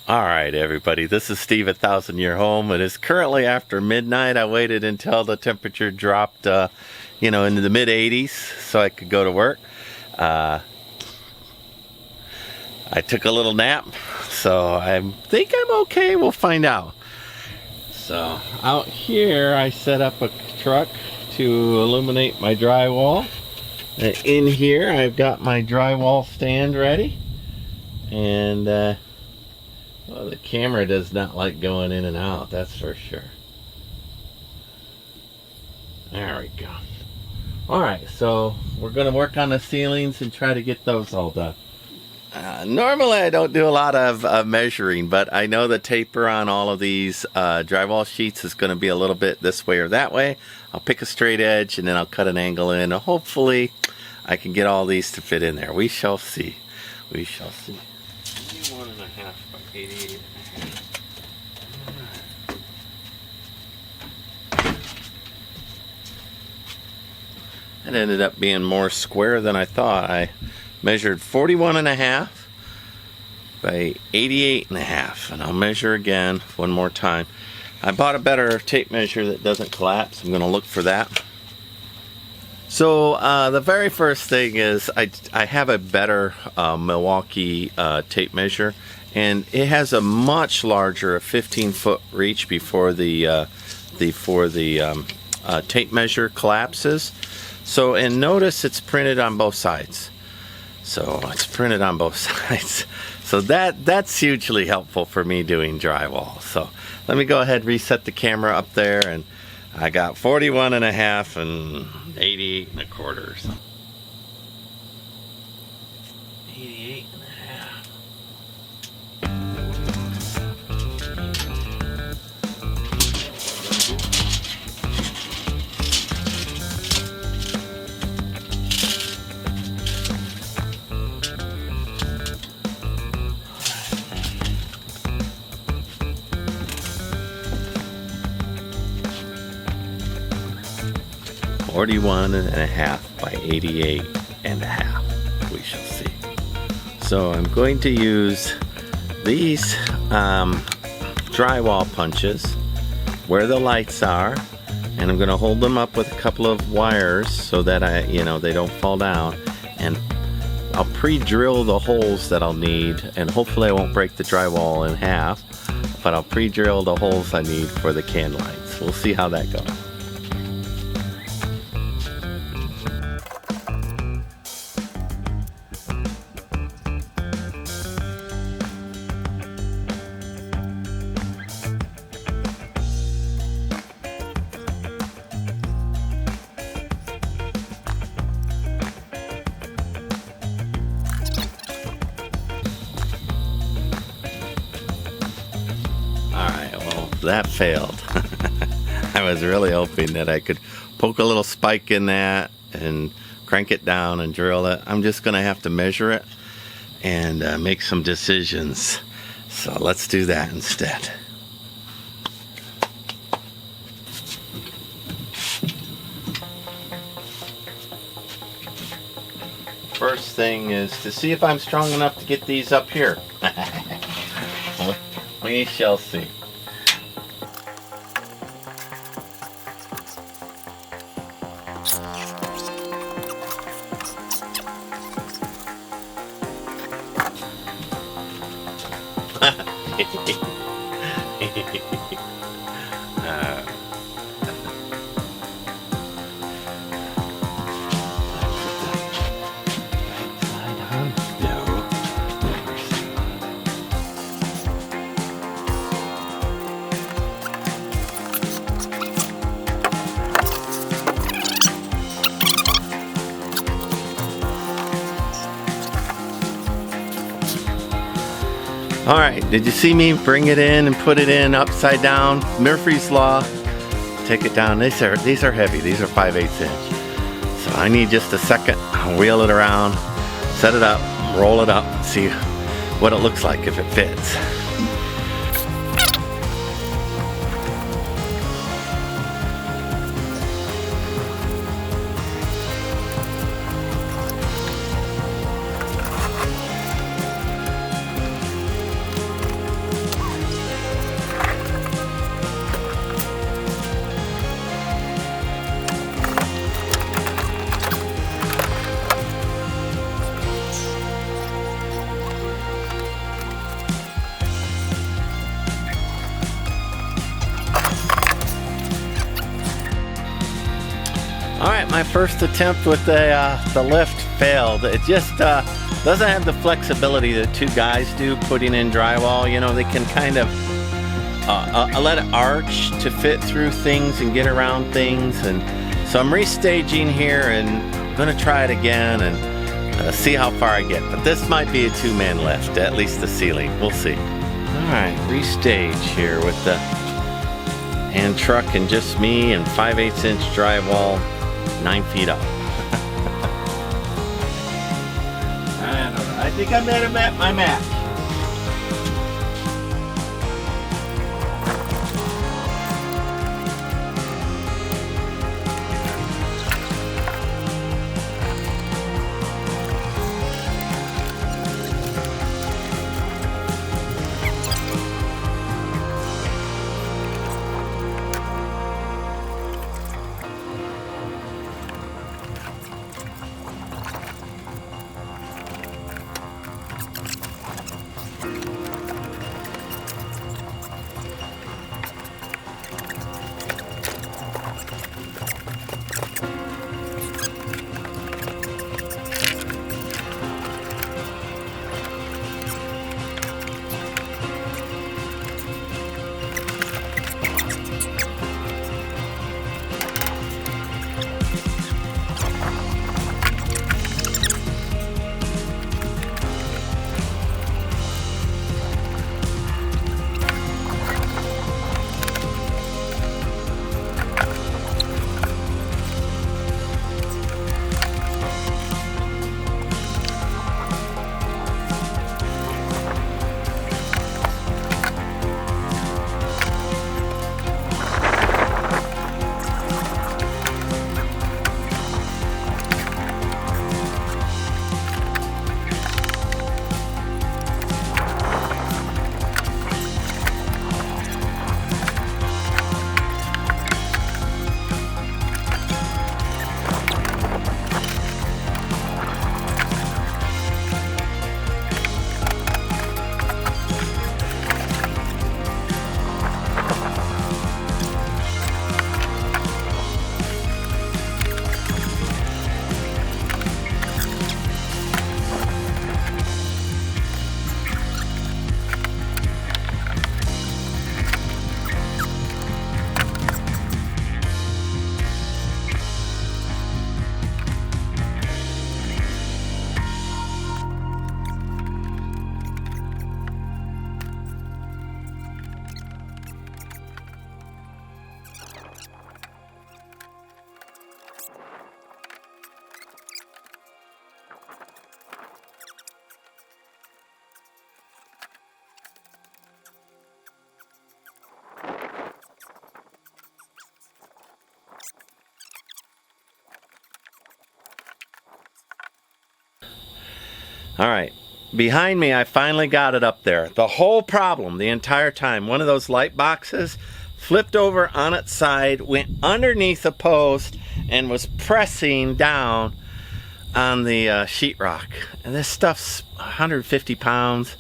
Alright everybody, this is Steve at 1000 Year Home. It is currently after midnight. I waited until the temperature dropped into the mid 80s so I could go to work. I took a little nap, so I think I'm okay. We'll find out. So out here I set up a truck to illuminate my drywall. In here I've got my drywall stand ready, and well, the camera does not like going in and out, that's for sure. There we go. Alright, so we're going to work on the ceilings and try to get those all done. Normally I don't do a lot of measuring, but I know the taper on all of these drywall sheets is going to be a little bit this way or that way. I'll pick a straight edge and then I'll cut an angle in. Hopefully I can get all these to fit in there. We shall see. We shall see. 1.5 by 88.5. It ended up being more square than I thought. I measured 41.5 by 88.5, and I'll measure again one more time. I bought a better tape measure that doesn't collapse. I'm going to look for that. So the very first thing is I have a better Milwaukee tape measure, and it has a much larger 15-foot reach before the tape measure collapses. So, and notice it's printed on both sides. So it's printed on both sides. So that's hugely helpful for me doing drywall. So let me go ahead and reset the camera up there, and I got 41.5 and 88.25. So 88.5. 41.5 by 88.5. We shall see. So I'm going to use these drywall punches where the lights are, and I'm going to hold them up with a couple of wires so that they don't fall down, and I'll pre-drill the holes that I'll need, and hopefully I won't break the drywall in half, but I'll pre-drill the holes I need for the can lights. We'll see how that goes. That failed. I was really hoping that I could poke a little spike in that and crank it down and drill it. I'm just gonna have to measure it and make some decisions. So let's do that instead. First thing is to see if I'm strong enough to get these up here. We shall see. Alright, did you see me bring it in and put it in upside down? Murphy's Law. Take it down. These are heavy. These are 5/8 inch. So I need just a second. I'll wheel it around, set it up, roll it up, and see what it looks like if it fits. my first attempt with the lift failed. It just doesn't have the flexibility that two guys do putting in drywall. You know, they can kind of let it arch to fit through things and get around things. And so I'm restaging here and I'm gonna try it again and see how far I get. But this might be a two-man lift, at least the ceiling. We'll see. All right, restage here with the hand truck and just me and 5/8 inch drywall, 9 feet up. I don't know. I think I met him at my match. All right, behind me, I finally got it up there. The whole problem, the entire time, one of those light boxes flipped over on its side, went underneath a post, and was pressing down on the sheetrock. And this stuff's 150 pounds.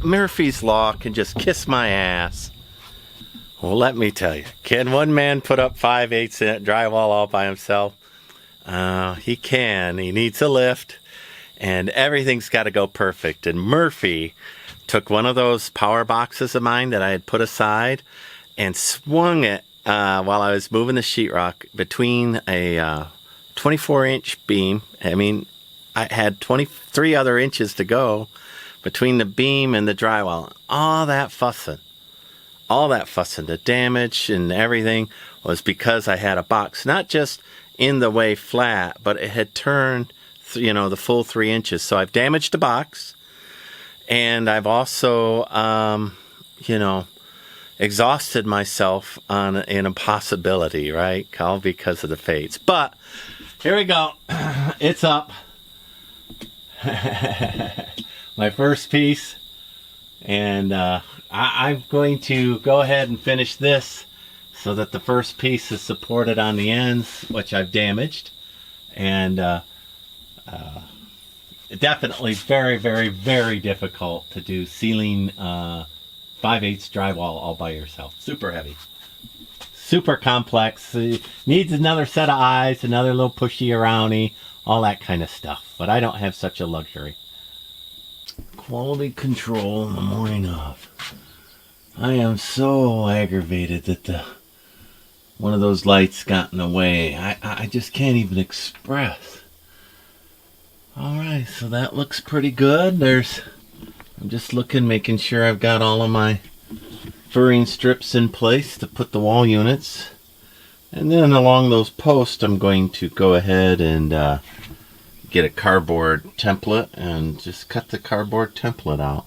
Murphy's Law can just kiss my ass. Well, let me tell you, can one man put up 5/8 inch drywall all by himself? He can. He needs a lift, and everything's got to go perfect. And Murphy took one of those power boxes of mine that I had put aside and swung it while I was moving the sheetrock between a 24-inch beam. I mean, I had 23 other inches to go between the beam and the drywall. All that fussing, the damage and everything was because I had a box, not just in the way flat, but it had turned, you know, the full 3 inches. So I've damaged the box, and I've also, you know, exhausted myself on an impossibility, right? All because of the fates. But here we go. It's up. My first piece, and I'm going to go ahead and finish this so that the first piece is supported on the ends, which I've damaged. And definitely very, very, very difficult to do ceiling 5/8 drywall all by yourself. Super heavy. super complex. It needs another set of eyes, another little pushy aroundy, all that kind of stuff. But I don't have such a luxury. Quality control in the morning of. I am so aggravated that one of those lights got in the way. I just can't even express. Alright, so that looks pretty good. I'm just looking, making sure I've got all of my furring strips in place to put the wall units. And then along those posts, I'm going to go ahead and get a cardboard template and just cut the cardboard template out.